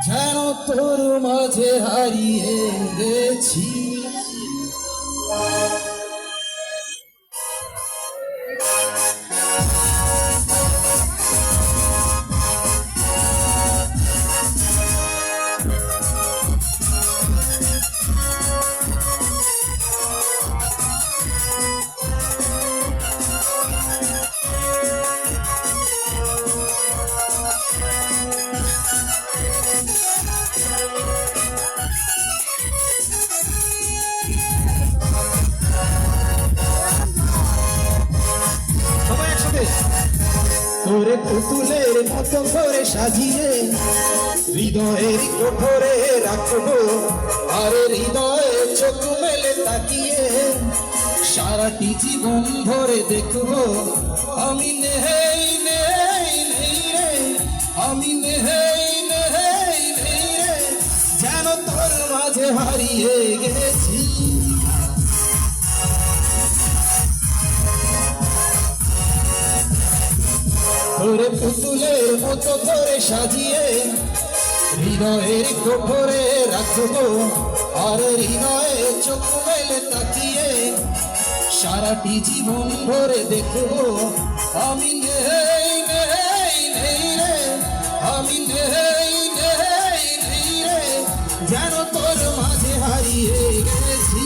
যেন তোর মাঝে হারিয়ে গেছি। তোরে পুতুলের মতো করে সাজিয়ে হৃদয়ের কোঠরে রাখবো, আর হৃদয়ে চোখ মেলে তাকিয়ে সারাটি জীবন ধরে দেখবো আমি নেই নেই নেই রে, আমি নেই নেই নেই রে, যেন তোর মাঝে হারিয়ে গেছি। তোরে পুতুলের মতো করে সাজিয়ে হৃদয়ের কোঠরে রাখবো, আর হৃদয়ে চোখ মেলে তাকিয়ে সারাটি জীবন ধরে দেখবো আমি নেই নেই নেই রে, আমি নেই নেই নেই রে, যেন তোর মাঝে হারিয়ে গেছি।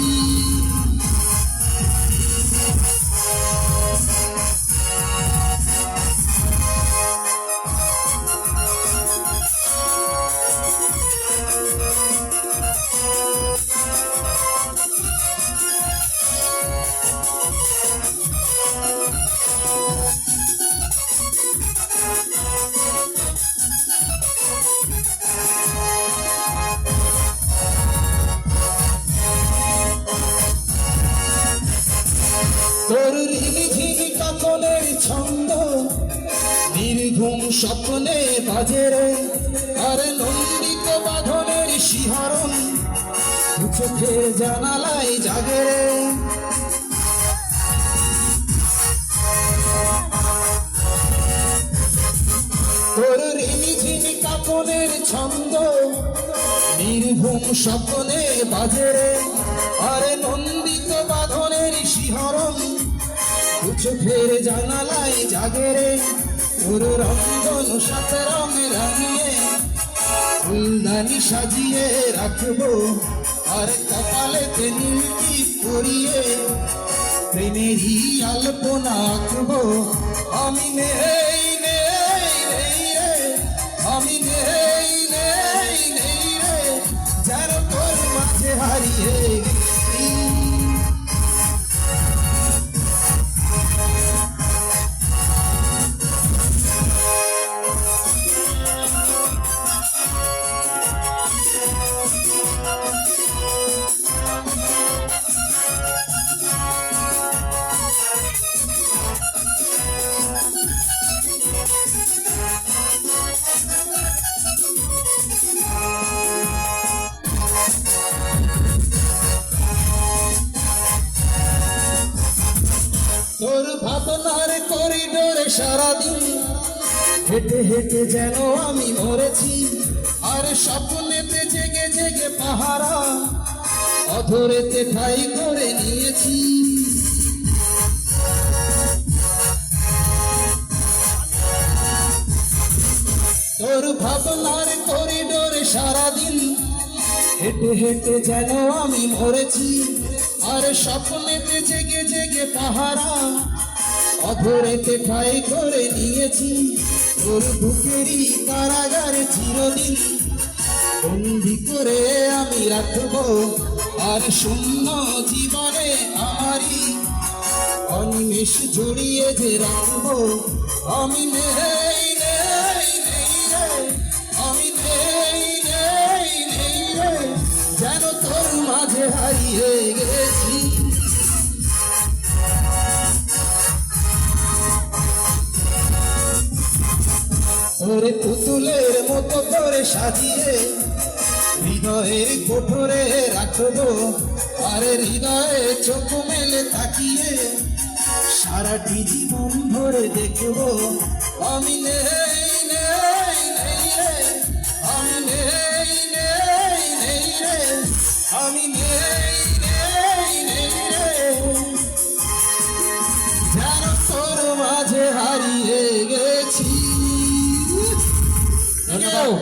তোর রিমিঝিমি কাকনের ছন্দ নির্ঘুম স্বপ্নে বাজে রে, আর নন্দিত বাঁধনের শিহরণ চোখের জানালায় জাগে রে। তোর রিমিঝিমি কাকনের ছন্দ নির্ঘুম স্বপ্নে বাজে রে, আর নন্দিত বাঁধনের শিহরণ চোখের জানালায় জাগে রে। তোর রঞ্জন সাত রঙে রাঙিয়ে ফুলদানি সাজিয়ে রাখবো, আর কপালেতে নীলটি পরিয়ে প্রেমেরই আলপনা আঁকবো আমি নেই নেই নেই রে, আমি নেই নেই নেই রে, যেন তোর মাঝে হারিয়ে গেছি। তোর ভাবনার করিডোরে সারাদিন হেঁটে হেঁটে যেন আমি মরেছি, আর স্বপ্নেতে জেগে জেগে পাহারা অধরেতে ঠাই করে নিয়েছি। তোর ভাবনার করিডোরে সারাদিন হেঁটে হেঁটে যেন আমি মরেছি, আর স্বপ্নেতে জেগে জেগে পাহারা অধরেতে ঠাই করে নিয়েছি। তোর বুকেরই কারাগারে চিরদিন বন্দি করে আমি রাখবো, আর শূন্য জীবনে আমারই অনিমেষ জড়িয়ে যে রাখবো আমি নেই নেই নেই রে, আমি নেই নেই নেই রে, যেন তোর মাঝে হারিয়ে গেছি। তোরে পুতুলের মতো করে সাজিয়ে হৃদয়ের কোঠরে রাখবো, আর হৃদয়ে চোখ মেলে তাকিয়ে সারাটি জীবন ধরে দেখবো আমি নেই আমি নেই নেই নেই রে, যেন তোর মাঝে হারিয়ে গেছি। ধন্যবাদ।